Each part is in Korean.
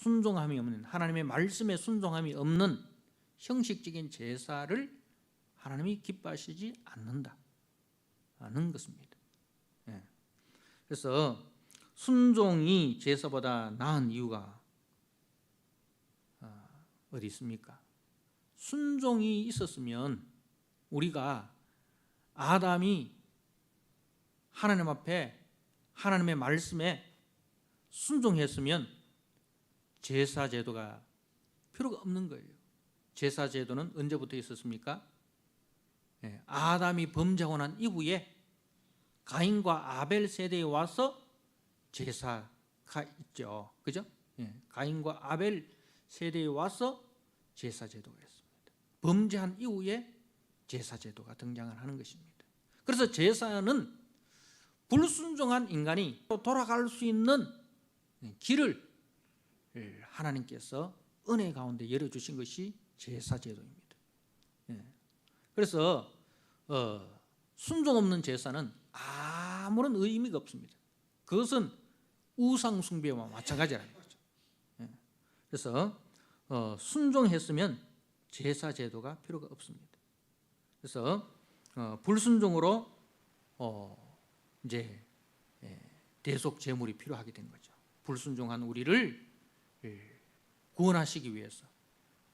순종함이 없는, 하나님의 말씀에 순종함이 없는 형식적인 제사를 하나님이 기뻐하시지 않는다는 것입니다. 그래서 순종이 제사보다 나은 이유가 어디 있습니까? 순종이 있었으면, 우리가 아담이 하나님 앞에 하나님의 말씀에 순종했으면 제사 제도가 필요가 없는 거예요. 제사 제도는 언제부터 있었습니까? 아담이 범죄하고 난 이후에 가인과 아벨 세대에 와서 제사가 있죠. 그죠? 가인과 아벨 세대에 와서 제사 제도가 있습니다. 범죄한 이후에 제사 제도가 등장을 하는 것입니다. 그래서 제사는 불순종한 인간이 돌아갈 수 있는 길을 하나님께서 은혜 가운데 열어주신 것이 제사 제도입니다. 그래서 순종 없는 제사는 아무런 의미가 없습니다. 그것은 우상 숭배와 마찬가지라는 거죠. 그래서 순종했으면 제사 제도가 필요가 없습니다. 그래서 불순종으로 이제 대속 제물이 필요하게 된 거죠. 불순종한 우리를 구원하시기 위해서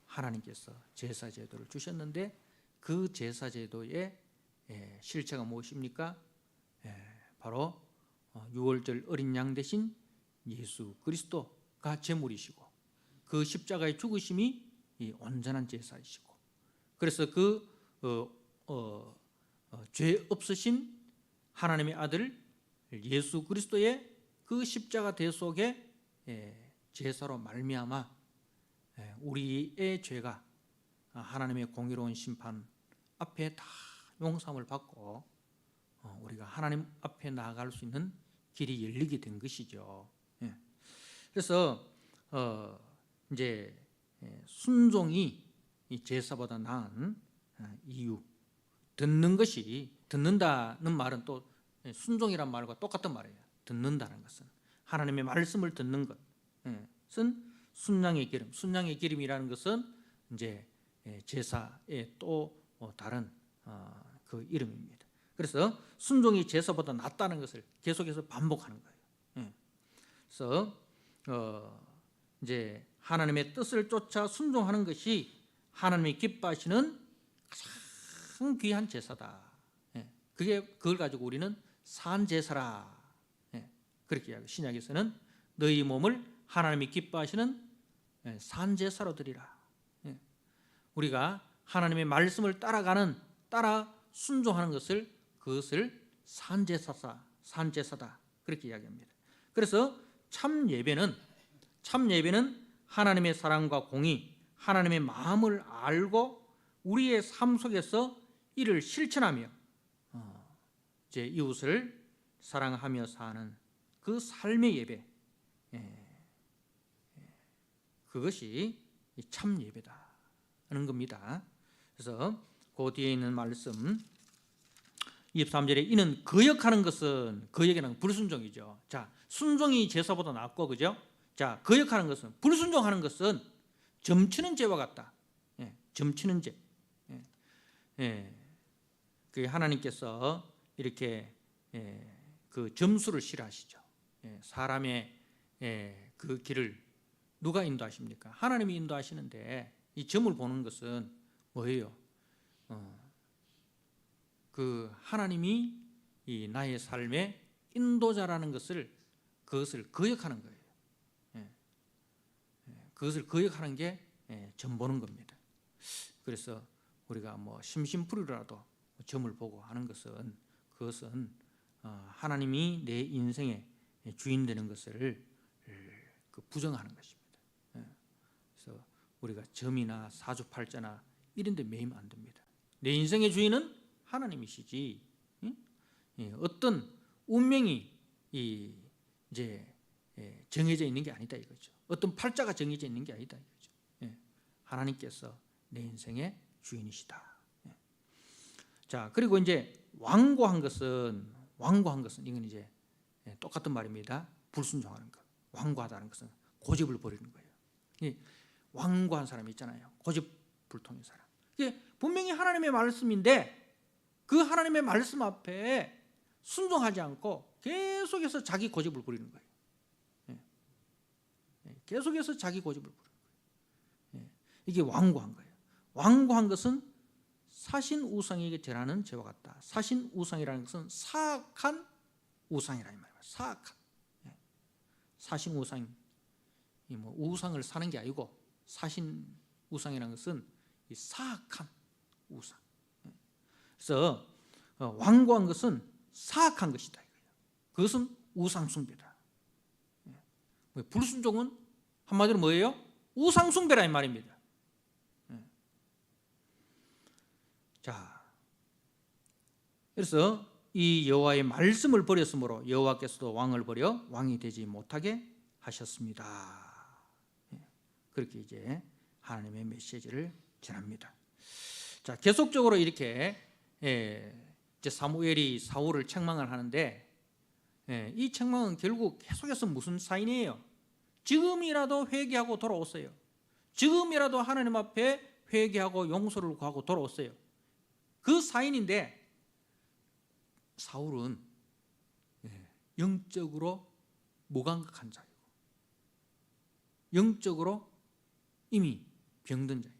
하나님께서 제사 제도를 주셨는데, 그 제사 제도의 실체가 무엇입니까? 바로 유월절 어린 양 대신 예수 그리스도가 제물이시고, 그 십자가의 죽으심이 이 온전한 제사이시고, 그래서 그 죄 없으신 하나님의 아들 예수 그리스도의 그 십자가 대속의 제사로 말미암아 우리의 죄가 하나님의 공의로운 심판 앞에 다 용서함을 받고 우리가 하나님 앞에 나아갈 수 있는 길이 열리게 된 것이죠. 그래서 이제 순종이 이 제사보다 나은 이유, 듣는다는 말은 또 순종이란 말과 똑같은 말이에요. 듣는다는 것은 하나님의 말씀을 듣는 것은 순양의 기름, 순양의 기름이라는 것은 이제 제사의 또 다른 그 이름입니다. 그래서 순종이 제사보다 낫다는 것을 계속해서 반복하는 거예요. 그래서 이제 하나님의 뜻을 쫓아 순종하는 것이 하나님이 기뻐하시는 가장 귀한 제사다. 그걸 가지고 우리는 산제사라 그렇게 이야기해요. 신약에서는 너희 몸을 하나님이 기뻐하시는 산제사로 드리라. 우리가 하나님의 말씀을 따라 순종하는 그것을 산제사다 그렇게 이야기합니다. 그래서 참 예배는 하나님의 사랑과 공의, 하나님의 마음을 알고 우리의 삶 속에서 이를 실천하며 제 이웃을 사랑하며 사는 그 삶의 예배, 그것이 참 예배다 하는 겁니다. 그래서 그 뒤에 있는 말씀 23절에 이는 거역하는 것은, 거역이라는 불순종이죠. 자, 순종이 제사보다 낫고, 그죠? 자, 거역하는 것은, 불순종하는 것은 점치는 죄와 같다. 점치는 죄. 그 하나님께서 이렇게 그 점수를 싫어하시죠. 사람의 그 길을 누가 인도하십니까? 하나님이 인도하시는데, 이 점을 보는 것은 뭐예요? 그 하나님이 이 나의 삶의 인도자라는 그것을 거역하는 거예요. 그것을 거역하는 게 점 보는 겁니다. 그래서 우리가 뭐 심심풀이라도 점을 보고 하는 것은, 그것은 하나님이 내 인생의 주인 되는 것을 부정하는 것입니다. 그래서 우리가 점이나 사주팔자나 이런 데 매이면 안 됩니다. 내 인생의 주인은 하나님이시지, 어떤 운명이 이제 정해져 있는 게 아니다 이거죠. 어떤 팔자가 정해져 있는 게 아니다 이거죠. 하나님께서 내 인생의 주인이시다. 자, 그리고 이제 완고한 것은 이건 이제 똑같은 말입니다. 불순종하는 것. 완고하다는 것은 고집을 버리는 거예요. 완고한 사람이 있잖아요. 고집불통인 사람. 이게 분명히 하나님의 말씀인데 그 하나님의 말씀 앞에 순종하지 않고 계속해서 자기 고집을 부리는 거예요. 계속해서 자기 고집을 부리는 거예요. 이게 완고한 거예요. 완고한 것은 사신 우상에게 절하는 죄와 같다. 사신 우상이라는 것은 사악한 우상이라는 말이에요. 사악한. 사신 우상이 뭐 우상을 사는 게 아니고 사신 우상이라는 것은 이 사악한 우상. 그래서 완고한 것은 사악한 것이다. 그것은 우상 숭배다. 불순종은 한마디로 뭐예요? 우상 숭배라 이 말입니다. 자, 그래서 이 여호와의 말씀을 버렸으므로 여호와께서도 왕을 버려 왕이 되지 못하게 하셨습니다. 그렇게 이제 하나님의 메시지를 전합니다. 자, 계속적으로 이렇게 이제 사무엘이 사울을 책망을 하는데 이 책망은 결국 계속해서 무슨 사인이에요? 지금이라도 회개하고 돌아오세요. 지금이라도 하나님 앞에 회개하고 용서를 구하고 돌아오세요. 그 사인인데 사울은 영적으로 무감각한 자이고 영적으로 이미 병든 자예요.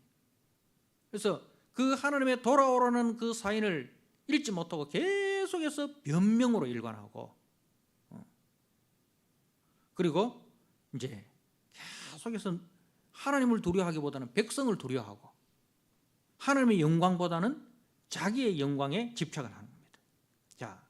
그래서 그 하나님의 돌아오라는 그 사인을 읽지 못하고 계속해서 변명으로 일관하고 그리고 이제 계속해서 하나님을 두려워하기보다는 백성을 두려워하고 하나님의 영광보다는 자기의 영광에 집착을 하는 겁니다. 자,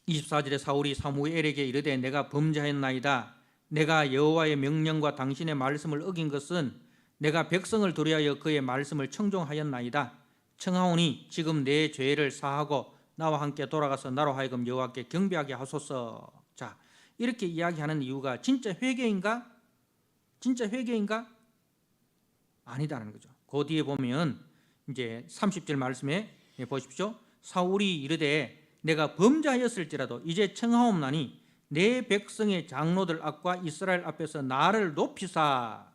24절에 사울이 사무엘에게 이르되 내가 범죄하였나이다. 내가 여호와의 명령과 당신의 말씀을 어긴 것은 내가 백성을 두려워하여 그의 말씀을 청종하였나이다. 청하오니 지금 내 죄를 사하고 나와 함께 돌아가서 나로 하여금 여호와께 경배하게 하소서. 자, 이렇게 이야기하는 이유가 진짜 회개인가? 진짜 회개인가? 아니다는 거죠. 그 뒤에 보면 이제 30절 말씀에 보십시오. 사울이 이르되 내가 범죄하였을지라도 이제 청하옵나니 내 백성의 장로들 앞과 이스라엘 앞에서 나를 높이사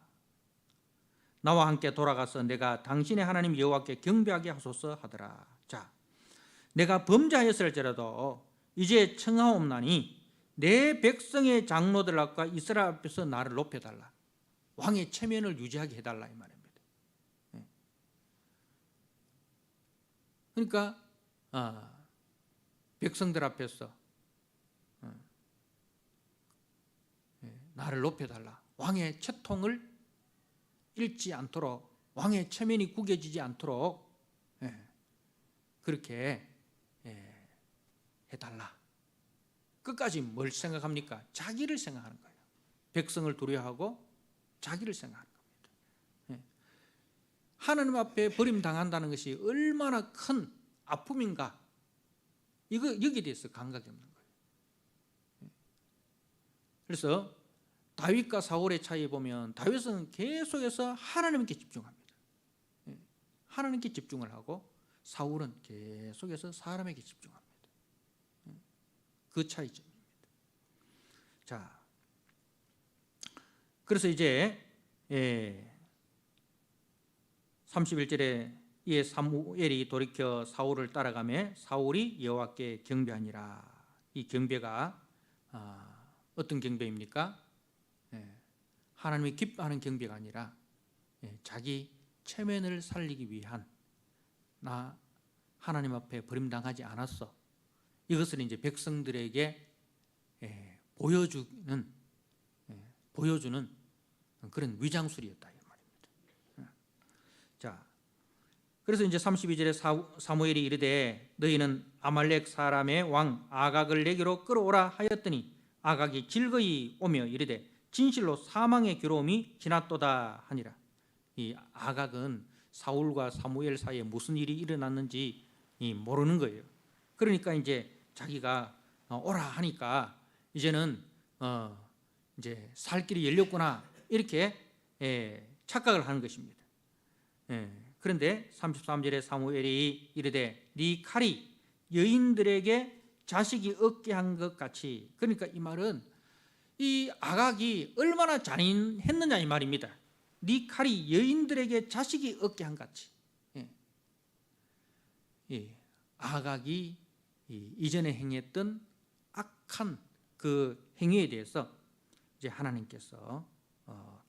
나와 함께 돌아가서 내가 당신의 하나님 여호와께 경배하게 하소서 하더라. 자, 내가 범죄하였을지라도 이제 청하옵나니 내 백성의 장로들 앞과 이스라엘 앞에서 나를 높여달라. 왕의 체면을 유지하게 해달라 이 말입니다. 그러니까 백성들 앞에서 나를 높여달라. 왕의 채통을 잃지 않도록 왕의 체면이 구겨지지 않도록 그렇게 해달라. 끝까지 뭘 생각합니까? 자기를 생각하는 거예요. 백성을 두려워하고 자기를 생각하는 겁니다. 하나님 앞에 버림당한다는 것이 얼마나 큰 아픔인가, 이거 여기에 대해서 감각이 없는 거예요. 그래서 다윗과 사울의 차이에 보면 다윗은 계속해서 하나님께 집중합니다. 하나님께 집중을 하고 사울은 계속해서 사람에게 집중합니다. 그 차이점입니다. 자, 그래서 이제 31절에 이에 사무엘이 돌이켜 사울을 따라가매 사울이 여호와께 경배하니라. 이 경배가 어떤 경배입니까? 하나님이 기뻐하는 경배가 아니라 자기 체면을 살리기 위한, 나 하나님 앞에 버림당하지 않았어, 이것을 이제 백성들에게 보여주는 그런 위장술이었다 이 말입니다. 자, 그래서 이제 32절에 사무엘이 이르되 너희는 아말렉 사람의 왕 아각을 내게로 끌어오라 하였더니 아각이 즐거이 오며 이르되 진실로 사망의 괴로움이 지났도다 하니라. 이 아각은 사울과 사무엘 사이에 무슨 일이 일어났는지 모르는 거예요. 그러니까 이제 자기가 오라 하니까 이제는 이제 살 길이 열렸구나 이렇게 착각을 하는 것입니다. 그런데 33절에 사무엘이 이르되 네 칼이 여인들에게 자식이 얻게 한 것 같이, 그러니까 이 말은 이 아각이 얼마나 잔인했느냐 이 말입니다. 네 칼이 여인들에게 자식이 얻게 한 같이. 아각이 이전에 행했던 악한 그 행위에 대해서 이제 하나님께서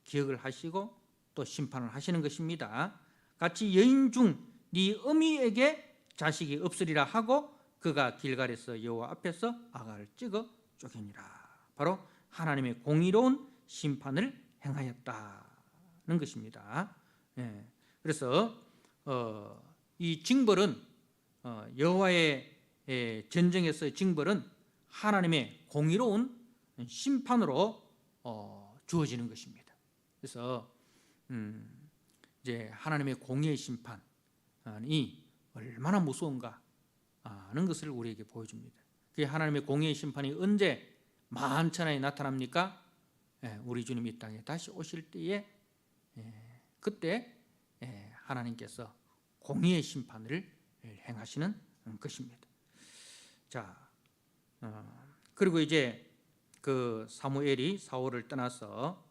기억을 하시고 또 심판을 하시는 것입니다. 같이 여인 중 네 어미에게 자식이 없으리라 하고 그가 길갈에서 여호와 앞에서 아각을 찍어 쪼개니라. 바로 하나님의 공의로운 심판을 행하였다는 것입니다. 그래서 이 징벌은 여호와의 전쟁에서의 징벌은 하나님의 공의로운 심판으로 주어지는 것입니다. 그래서 이제 하나님의 공의의 심판이 얼마나 무서운가 하는 것을 우리에게 보여줍니다. 그 하나님의 공의의 심판이 언제 만천하에 나타납니까? 우리 주님이 이 땅에 다시 오실 때에 그때 하나님께서 공의의 심판을 행하시는 것입니다. 자, 그리고 이제 그 사무엘이 사울을 떠나서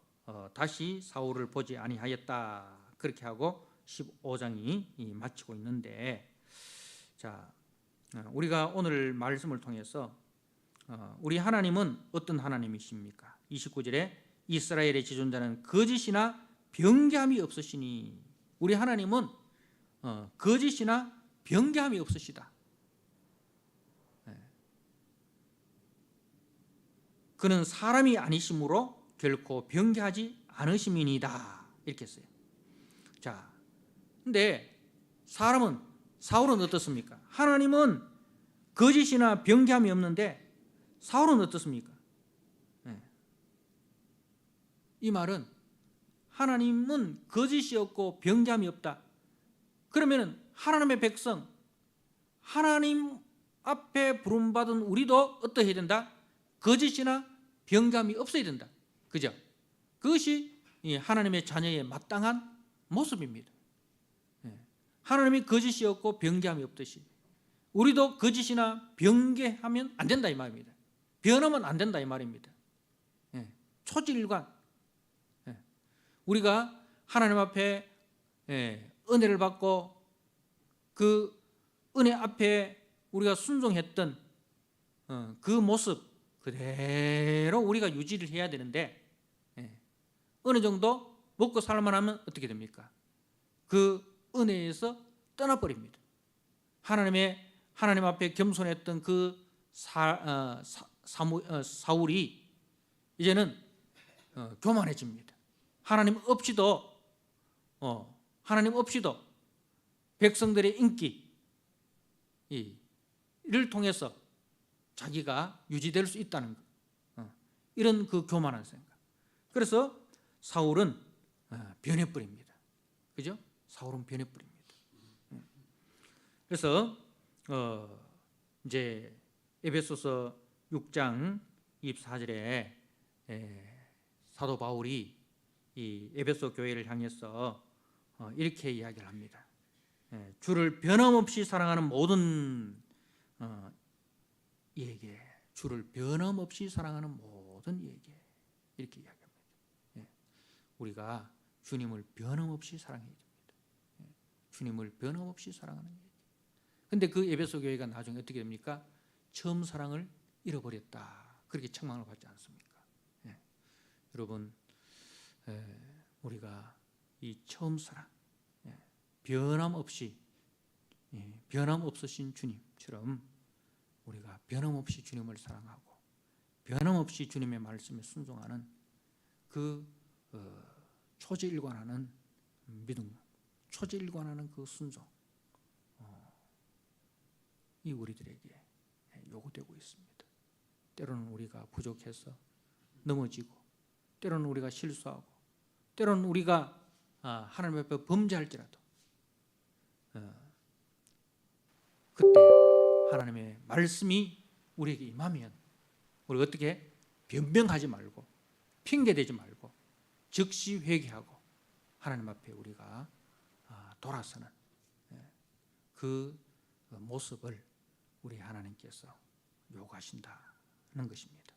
다시 사울을 보지 아니하였다 그렇게 하고 15장이 마치고 있는데, 자, 우리가 오늘 말씀을 통해서 우리 하나님은 어떤 하나님이십니까? 29절에 이스라엘의 지존자는 거짓이나 변개함이 없으시니, 우리 하나님은 거짓이나 변개함이 없으시다. 그는 사람이 아니시므로 결코 변개하지 않으심이니이다 이렇게 했어요. 자, 근데 사울은 어떻습니까? 하나님은 거짓이나 변개함이 없는데 사울은 어떻습니까? 이 말은 하나님은 거짓이 없고 변개함이 없다. 그러면 하나님의 백성, 하나님 앞에 부름받은 우리도 어떠해야 된다? 거짓이나 변개함이 없어야 된다. 그죠? 그것이 하나님의 자녀의 마땅한 모습입니다. 하나님이 거짓이 없고 변개함이 없듯이 우리도 거짓이나 변개하면 안 된다 이 말입니다. 변하면 안 된다 이 말입니다. 초지일관. 우리가 하나님 앞에 은혜를 받고 그 은혜 앞에 우리가 순종했던 그 모습 그대로 우리가 유지를 해야 되는데, 어느 정도 먹고 살만 하면 어떻게 됩니까? 그 은혜에서 떠나버립니다. 하나님 앞에 겸손했던 그 사울이 이제는 교만해집니다. 하나님 없이도 백성들의 인기를 통해서 자기가 유지될 수 있다는 것, 이런 그 교만한 생각. 그래서 사울은 변해버립니다. 그죠? 사울은 변해버립니다. 그래서 이제 에베소서 6장 24절에 사도 바울이 이 에베소 교회를 향해서 이렇게 이야기를 합니다. 주를 변함없이 사랑하는 모든 이에게, 주를 변함없이 사랑하는 모든 이에게 이렇게 이야기합니다. 우리가 주님을 변함없이 사랑해야 됩니다. 주님을 변함없이 사랑하는 얘기. 근데 그 에베소 교회가 나중에 어떻게 됩니까? 처음 사랑을 잃어버렸다. 그렇게 책망을 받지 않습니까? 여러분, 우리가 이 처음 사랑, 변함없이, 변함없으신 주님처럼 우리가 변함없이 주님을 사랑하고 변함없이 주님의 말씀에 순종하는 그 초지일관하는 믿음, 초지일관하는 그 순종, 이 우리들에게 요구되고 있습니다. 때로는 우리가 부족해서 넘어지고, 때로는 우리가 실수하고, 때로는 우리가 하나님 앞에 범죄할지라도 그때 하나님의 말씀이 우리에게 임하면 우리 어떻게 변명하지 말고 핑계대지 말고 즉시 회개하고 하나님 앞에 우리가 돌아서는 그 모습을 우리 하나님께서 요구하신다는 것입니다.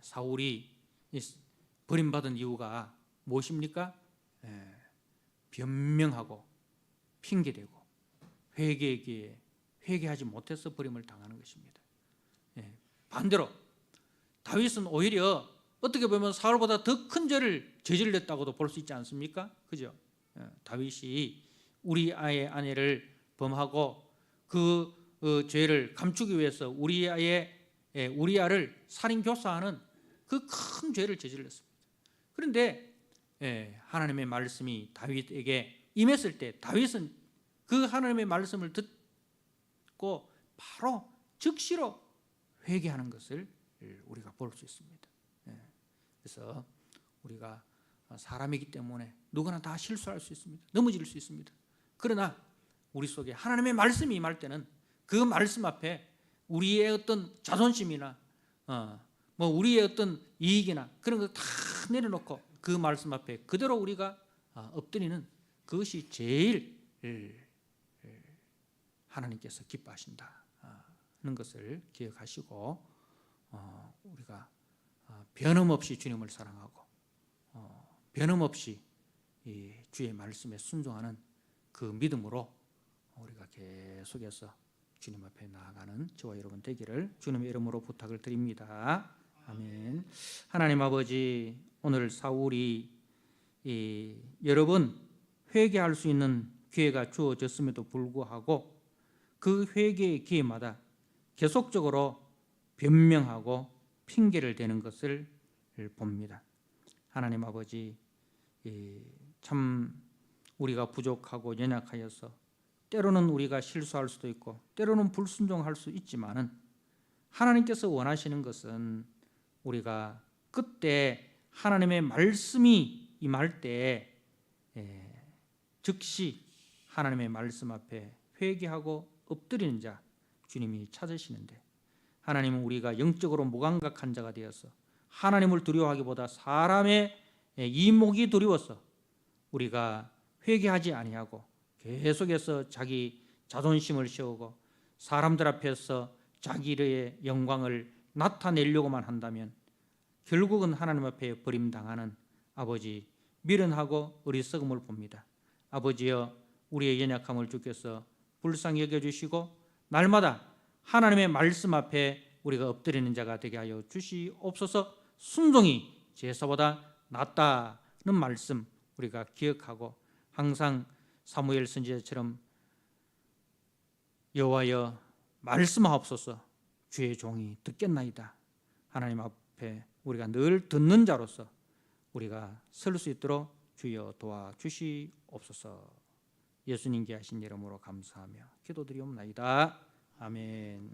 사울이 버림받은 이유가 무엇입니까? 변명하고 핑계대고 회개의 기회에 회개하지 못해서 버림을 당하는 것입니다. 반대로 다윗은 오히려 어떻게 보면 사울보다 더 큰 죄를 저질렀다고도 볼 수 있지 않습니까? 그죠? 다윗이 우리아의 아내를 범하고 그 죄를 감추기 위해서 우리아를 살인 교사하는 그 큰 죄를 저질렀습니다. 그런데 하나님의 말씀이 다윗에게 임했을 때 다윗은 그 하나님의 말씀을 듣고 바로 즉시로 회개하는 것을 우리가 볼 수 있습니다. 그래서 우리가 사람이기 때문에 누구나 다 실수할 수 있습니다. 넘어질 수 있습니다. 그러나 우리 속에 하나님의 말씀이 임할 때는 그 말씀 앞에 우리의 어떤 자존심이나 우리의 어떤 이익이나 그런 거 다 내려놓고 그 말씀 앞에 그대로 우리가 엎드리는 그것이 제일 하나님께서 기뻐하신다는 것을 기억하시고 우리가 변함없이 주님을 사랑하고 변함없이 이 주의 말씀에 순종하는 그 믿음으로 우리가 계속해서 주님 앞에 나아가는 저와 여러분 되기를 주님의 이름으로 부탁을 드립니다. 아멘. 하나님 아버지, 오늘 사울이 여러 번 회개할 수 있는 기회가 주어졌음에도 불구하고 그 회개의 기회마다 계속적으로 변명하고 핑계를 대는 것을 봅니다. 하나님 아버지, 참 우리가 부족하고 연약하여서 때로는 우리가 실수할 수도 있고 때로는 불순종할 수 있지만은 하나님께서 원하시는 것은 우리가 그때 하나님의 말씀이 임할 때 즉시 하나님의 말씀 앞에 회개하고 엎드리는 자 주님이 찾으시는데, 하나님은 우리가 영적으로 무감각한 자가 되어서 하나님을 두려워하기보다 사람의 이목이 두려워서 우리가 회개하지 아니하고 계속해서 자기 자존심을 세우고 사람들 앞에서 자기의 영광을 나타내려고만 한다면 결국은 하나님 앞에 버림당하는 아버지 미련하고 어리석음을 봅니다. 아버지여, 우리의 연약함을 주께서 불쌍히 여겨주시고 날마다 하나님의 말씀 앞에 우리가 엎드리는 자가 되게 하여 주시옵소서. 순종이 제사보다 낫다는 말씀 우리가 기억하고 항상 사무엘 선지자처럼 여호와여 말씀하옵소서, 주의 종이 듣겠나이다. 하나님 앞에 우리가 늘 듣는 자로서 우리가 설 수 있도록 주여 도와주시옵소서. 예수님께 하신 이름으로 감사하며 기도드리옵나이다. 아멘.